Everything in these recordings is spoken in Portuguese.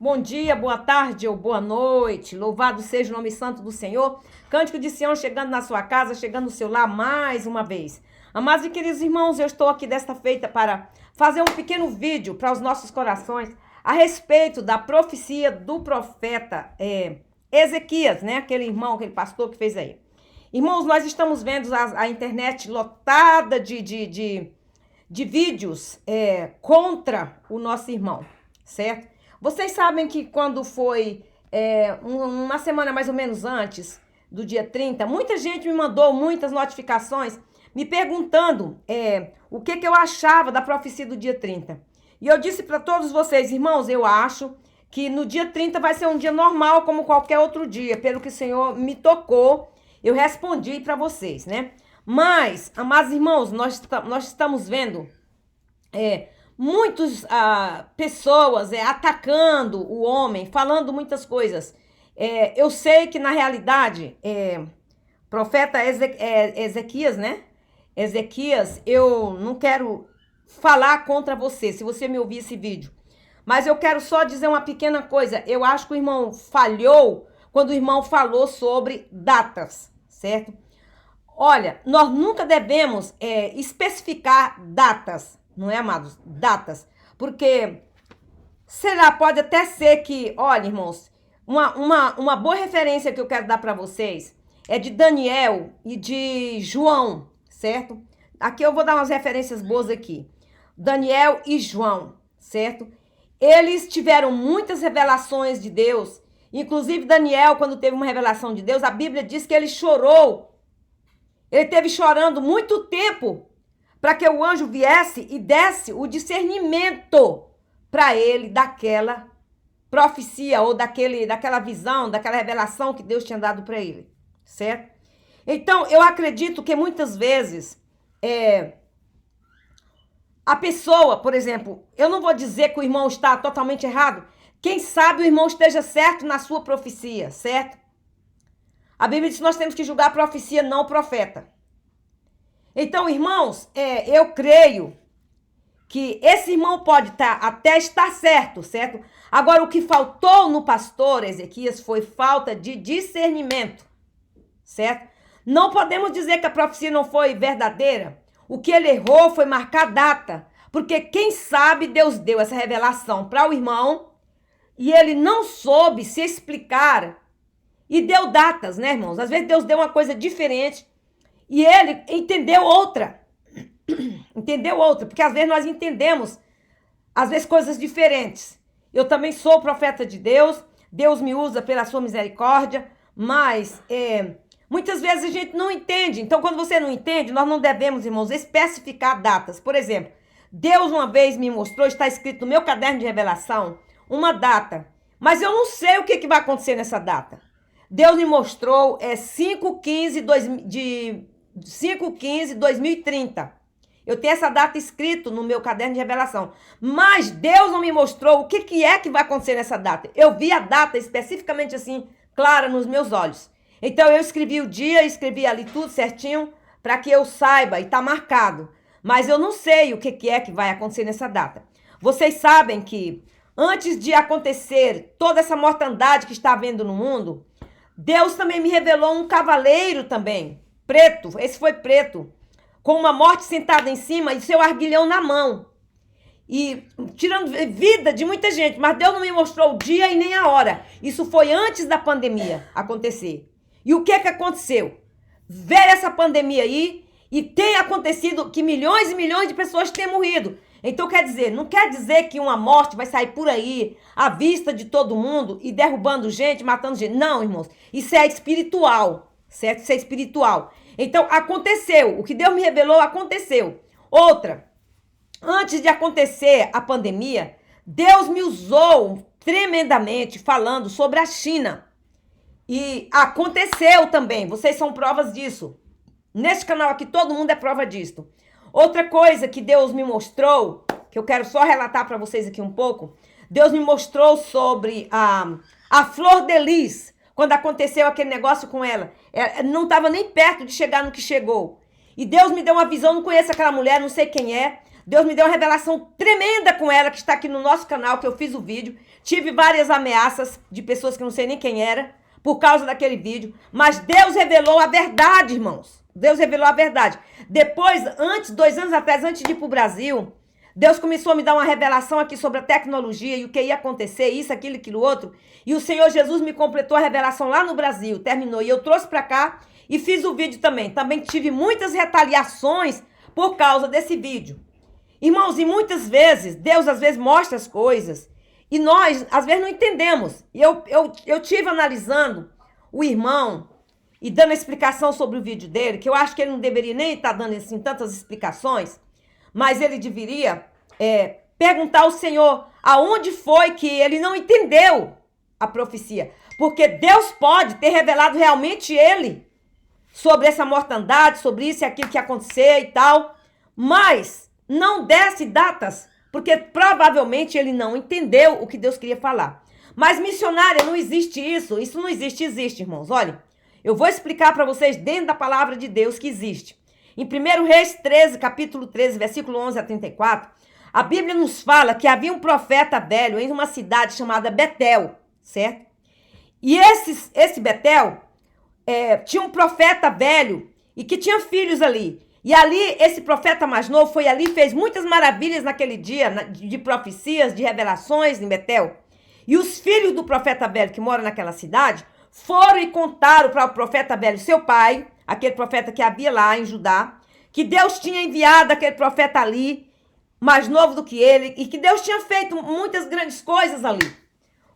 Bom dia, boa tarde ou boa noite. Louvado seja o nome santo do Senhor. Cântico de Sião chegando na sua casa, chegando no seu lar mais uma vez. Amados e queridos irmãos, eu estou aqui desta feita para fazer um pequeno vídeo para os nossos corações a respeito da profecia do profeta Ezequias, né? Aquele irmão, aquele pastor que fez aí. Irmãos, nós estamos vendo a internet lotada de vídeos contra o nosso irmão, certo? Vocês sabem que quando foi uma semana mais ou menos antes do dia 30, muita gente me mandou muitas notificações me perguntando o que eu achava da profecia do dia 30. E eu disse para todos vocês, irmãos, eu acho que no dia 30 vai ser um dia normal como qualquer outro dia, pelo que o Senhor me tocou, eu respondi para vocês, né? Mas, amados irmãos, nós estamos vendo muitas pessoas atacando o homem, falando muitas coisas. Eu sei que, na realidade, profeta Ezequias, né? Ezequias, eu não quero falar contra você, se você me ouvir esse vídeo. Mas eu quero só dizer uma pequena coisa. Eu acho que o irmão falhou quando o irmão falou sobre datas, certo? Olha, nós nunca devemos especificar datas, não é, amados? Datas. Porque pode até ser que, olha, irmãos, uma boa referência que eu quero dar para vocês é de Daniel e de João, certo? Aqui eu vou dar umas referências boas aqui. Daniel e João, certo? Eles tiveram muitas revelações de Deus. Inclusive Daniel, quando teve uma revelação de Deus, a Bíblia diz que ele chorou. Ele teve chorando muito tempo para que o anjo viesse e desse o discernimento para ele daquela profecia ou daquela visão, daquela revelação que Deus tinha dado para ele, certo? Então, eu acredito que muitas vezes a pessoa, por exemplo, eu não vou dizer que o irmão está totalmente errado. Quem sabe o irmão esteja certo na sua profecia, certo? A Bíblia diz que nós temos que julgar a profecia, não o profeta. Então, irmãos, eu creio que esse irmão pode até estar certo, certo? Agora, o que faltou no pastor Ezequias foi falta de discernimento, certo? Não podemos dizer que a profecia não foi verdadeira. O que ele errou foi marcar data, porque quem sabe Deus deu essa revelação para o irmão e ele não soube se explicar e deu datas, né, irmãos? Às vezes Deus deu uma coisa diferente e ele entendeu outra. Entendeu outra, porque às vezes nós entendemos, às vezes, coisas diferentes. Eu também sou profeta de Deus, Deus me usa pela sua misericórdia, mas muitas vezes a gente não entende. Então, quando você não entende, nós não devemos, irmãos, especificar datas. Por exemplo, Deus uma vez me mostrou, está escrito no meu caderno de revelação, uma data, mas eu não sei o que vai acontecer nessa data. Deus me mostrou 5/15/2030. Eu tenho essa data escrita no meu caderno de revelação. Mas Deus não me mostrou o que é que vai acontecer nessa data. Eu vi a data especificamente assim, clara nos meus olhos. Então eu escrevi o dia, escrevi ali tudo certinho, para que eu saiba, e está marcado. Mas eu não sei o que é que vai acontecer nessa data. Vocês sabem que antes de acontecer toda essa mortandade que está havendo no mundo, Deus também me revelou um cavaleiro também, preto, esse foi preto, com uma morte sentada em cima e seu arguilhão na mão. E tirando vida de muita gente, mas Deus não me mostrou o dia e nem a hora. Isso foi antes da pandemia acontecer. E o que aconteceu? Veio essa pandemia aí e tem acontecido que milhões e milhões de pessoas têm morrido. Então não quer dizer que uma morte vai sair por aí, à vista de todo mundo, e derrubando gente, matando gente. Não, irmãos, isso é espiritual, certo? Isso é espiritual. Então, aconteceu. O que Deus me revelou, aconteceu. Outra, antes de acontecer a pandemia, Deus me usou tremendamente falando sobre a China. E aconteceu também. Vocês são provas disso. Neste canal aqui, todo mundo é prova disso. Outra coisa que Deus me mostrou, que eu quero só relatar para vocês aqui um pouco. Deus me mostrou sobre a Flor de Lis. Quando aconteceu aquele negócio com ela, não estava nem perto de chegar no que chegou. E Deus me deu uma visão, não conheço aquela mulher, não sei quem é. Deus me deu uma revelação tremenda com ela, que está aqui no nosso canal, que eu fiz o vídeo. Tive várias ameaças de pessoas que não sei nem quem era, por causa daquele vídeo. Mas Deus revelou a verdade, irmãos. Deus revelou a verdade. Depois, 2 anos atrás, antes de ir para o Brasil, Deus começou a me dar uma revelação aqui sobre a tecnologia e o que ia acontecer, isso, aquilo outro. E o Senhor Jesus me completou a revelação lá no Brasil, terminou. E eu trouxe para cá e fiz o vídeo também. Também tive muitas retaliações por causa desse vídeo. Irmãos, e muitas vezes, Deus às vezes mostra as coisas e nós, às vezes, não entendemos. E eu tive analisando o irmão e dando explicação sobre o vídeo dele, que eu acho que ele não deveria nem estar dando assim tantas explicações, mas ele deveria perguntar ao Senhor aonde foi que ele não entendeu a profecia. Porque Deus pode ter revelado realmente ele sobre essa mortandade, sobre isso e aquilo que ia acontecer e tal, mas não desse datas, porque provavelmente ele não entendeu o que Deus queria falar. Mas missionária, não existe isso. Isso não existe, existe, irmãos. Olha, eu vou explicar para vocês dentro da palavra de Deus que existe. Em 1 Reis 13, capítulo 13, versículo 11 a 34, a Bíblia nos fala que havia um profeta velho em uma cidade chamada Betel, certo? E esse Betel tinha um profeta velho e que tinha filhos ali. E ali, esse profeta mais novo foi ali e fez muitas maravilhas naquele dia, de profecias, de revelações em Betel. E os filhos do profeta velho que mora naquela cidade foram e contaram para o profeta velho, seu pai, aquele profeta que havia lá em Judá, que Deus tinha enviado aquele profeta ali, mais novo do que ele, e que Deus tinha feito muitas grandes coisas ali.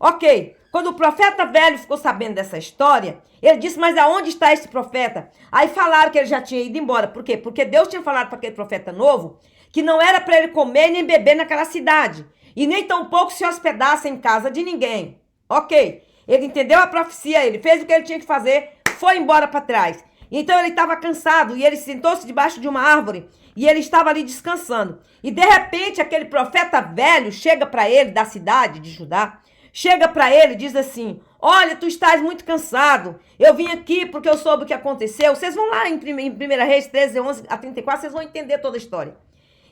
Ok, quando o profeta velho ficou sabendo dessa história, ele disse, mas aonde está esse profeta? Aí falaram que ele já tinha ido embora. Por quê? Porque Deus tinha falado para aquele profeta novo que não era para ele comer nem beber naquela cidade, e nem tampouco se hospedasse em casa de ninguém. Ok, ele entendeu a profecia, ele fez o que ele tinha que fazer, foi embora para trás. Então ele estava cansado e ele sentou-se debaixo de uma árvore e ele estava ali descansando. E de repente aquele profeta velho chega para ele da cidade de Judá, chega para ele e diz assim, olha, tu estás muito cansado, eu vim aqui porque eu soube o que aconteceu. Vocês vão lá em 1 Reis 13, 11 a 34, vocês vão entender toda a história.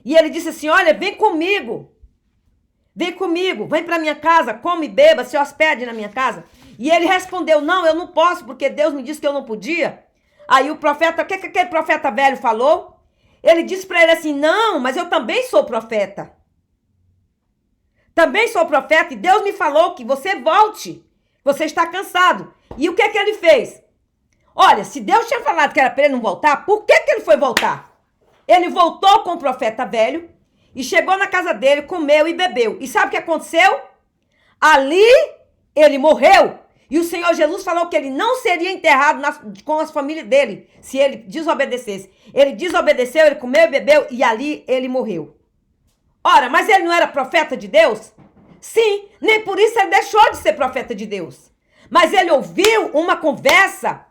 E ele disse assim, olha, vem comigo, vem para minha casa, come e beba, se hospede na minha casa. E ele respondeu, não, eu não posso porque Deus me disse que eu não podia. Aí o profeta, o que aquele profeta velho falou? Ele disse para ele assim, não, mas eu também sou profeta. Também sou profeta e Deus me falou que você volte. Você está cansado. E o que ele fez? Olha, se Deus tinha falado que era para ele não voltar, por que ele foi voltar? Ele voltou com o profeta velho e chegou na casa dele, comeu e bebeu. E sabe o que aconteceu? Ali ele morreu. E o Senhor Jesus falou que ele não seria enterrado com as famílias dele, se ele desobedecesse. Ele desobedeceu, ele comeu e bebeu, e ali ele morreu. Ora, mas ele não era profeta de Deus? Sim, nem por isso ele deixou de ser profeta de Deus. Mas ele ouviu uma conversa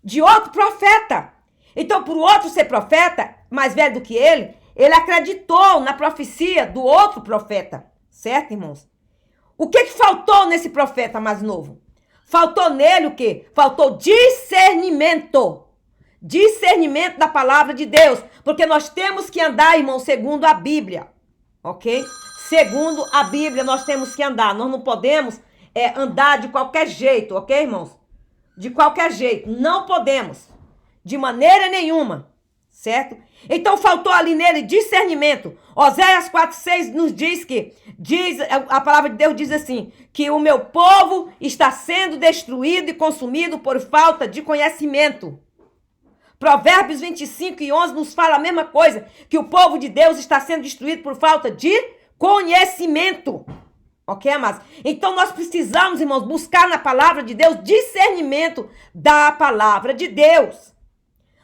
de outro profeta. Então, por outro ser profeta, mais velho do que ele acreditou na profecia do outro profeta. Certo, irmãos? O que faltou nesse profeta mais novo? Faltou nele o quê? Faltou discernimento. Discernimento da palavra de Deus. Porque nós temos que andar, irmão, segundo a Bíblia. Ok? Segundo a Bíblia, nós temos que andar. Nós não podemos andar de qualquer jeito, ok, irmãos? De qualquer jeito. Não podemos. De maneira nenhuma. Certo? Então faltou ali nele discernimento. Oséias 4:6 nos diz a palavra de Deus diz assim, que o meu povo está sendo destruído e consumido por falta de conhecimento. Provérbios 25:11 nos fala a mesma coisa, que o povo de Deus está sendo destruído por falta de conhecimento. Ok, amados? Então nós precisamos, irmãos, buscar na palavra de Deus discernimento da palavra de Deus.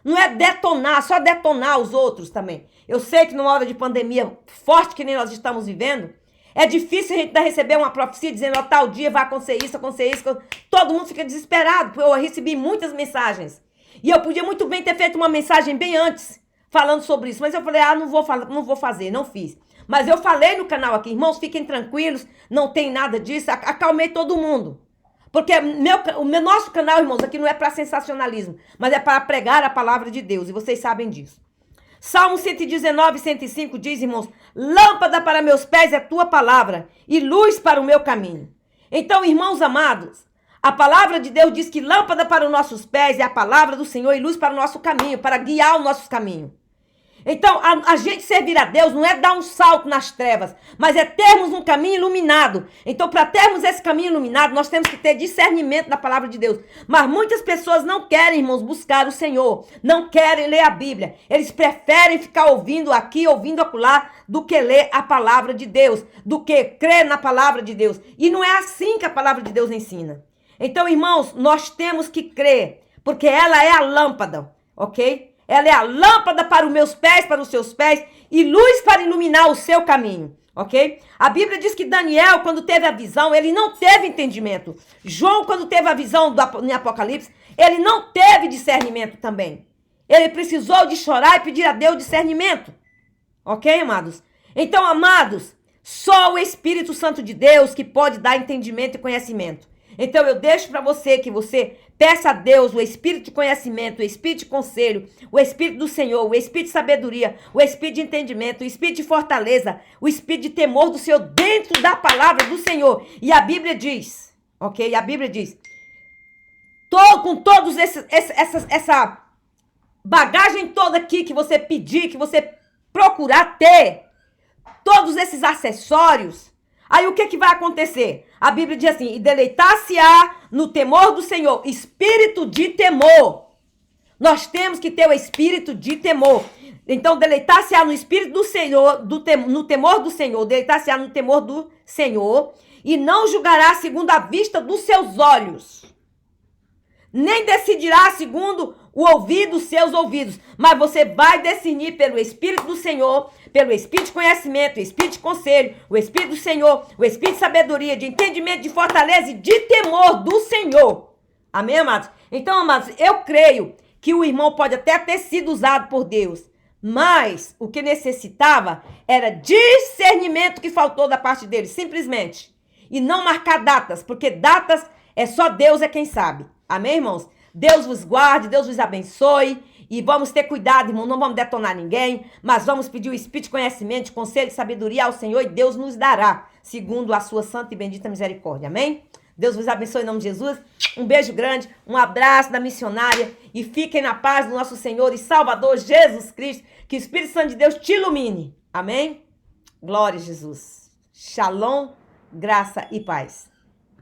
Não é detonar, só detonar os outros também. Eu sei que numa hora de pandemia forte que nem nós estamos vivendo, é difícil a gente receber uma profecia dizendo, ó, tal dia vai acontecer isso. Todo mundo fica desesperado, porque eu recebi muitas mensagens. E eu podia muito bem ter feito uma mensagem bem antes, falando sobre isso. Mas eu falei, não vou fazer, não fiz. Mas eu falei no canal aqui, irmãos, fiquem tranquilos, não tem nada disso, acalmei todo mundo. Porque nosso canal, irmãos, aqui não é para sensacionalismo, mas é para pregar a palavra de Deus, e vocês sabem disso. Salmo 119, 105 diz, irmãos, lâmpada para meus pés é a tua palavra e luz para o meu caminho. Então, irmãos amados, a palavra de Deus diz que lâmpada para os nossos pés é a palavra do Senhor e luz para o nosso caminho, para guiar os nossos caminhos. Então, a gente servir a Deus não é dar um salto nas trevas, mas é termos um caminho iluminado. Então, para termos esse caminho iluminado, nós temos que ter discernimento da palavra de Deus. Mas muitas pessoas não querem, irmãos, buscar o Senhor, não querem ler a Bíblia. Eles preferem ficar ouvindo aqui, ouvindo acolá, do que ler a palavra de Deus, do que crer na palavra de Deus. E não é assim que a palavra de Deus ensina. Então, irmãos, nós temos que crer, porque ela é a lâmpada, ok? Ela é a lâmpada para os meus pés, para os seus pés, e luz para iluminar o seu caminho, ok? A Bíblia diz que Daniel, quando teve a visão, ele não teve entendimento. João, quando teve a visão em Apocalipse, ele não teve discernimento também. Ele precisou de chorar e pedir a Deus discernimento, ok, amados? Então, amados, só o Espírito Santo de Deus que pode dar entendimento e conhecimento. Então, eu deixo para você que você peça a Deus o Espírito de conhecimento, o Espírito de conselho, o Espírito do Senhor, o Espírito de sabedoria, o Espírito de entendimento, o Espírito de fortaleza, o Espírito de temor do Senhor dentro da palavra do Senhor. E a Bíblia diz, ok? A Bíblia diz, com todos essa bagagem toda aqui que você pedir, que você procurar ter, todos esses acessórios, aí o que vai acontecer? A Bíblia diz assim, e deleitar-se-á no temor do Senhor, espírito de temor. Nós temos que ter o espírito de temor. Então, deleitar-se-á no espírito do Senhor, no temor do Senhor, deleitar-se-á no temor do Senhor, e não julgará segundo a vista dos seus olhos, nem decidirá segundo o ouvido dos seus ouvidos, mas você vai discernir pelo Espírito do Senhor, pelo Espírito de conhecimento, o Espírito de conselho, o Espírito do Senhor, o Espírito de sabedoria, de entendimento, de fortaleza e de temor do Senhor. Amém, amados? Então, amados, eu creio que o irmão pode até ter sido usado por Deus, mas o que necessitava era discernimento que faltou da parte dele, simplesmente. E não marcar datas, porque datas é só Deus é quem sabe. Amém, irmãos? Deus vos guarde, Deus vos abençoe. E vamos ter cuidado, irmão, não vamos detonar ninguém, mas vamos pedir o Espírito de conhecimento, de conselho e sabedoria ao Senhor, e Deus nos dará, segundo a sua santa e bendita misericórdia. Amém? Deus vos abençoe em nome de Jesus. Um beijo grande, um abraço da missionária, e fiquem na paz do nosso Senhor e Salvador Jesus Cristo. Que o Espírito Santo de Deus te ilumine. Amém? Glória a Jesus. Shalom, graça e paz.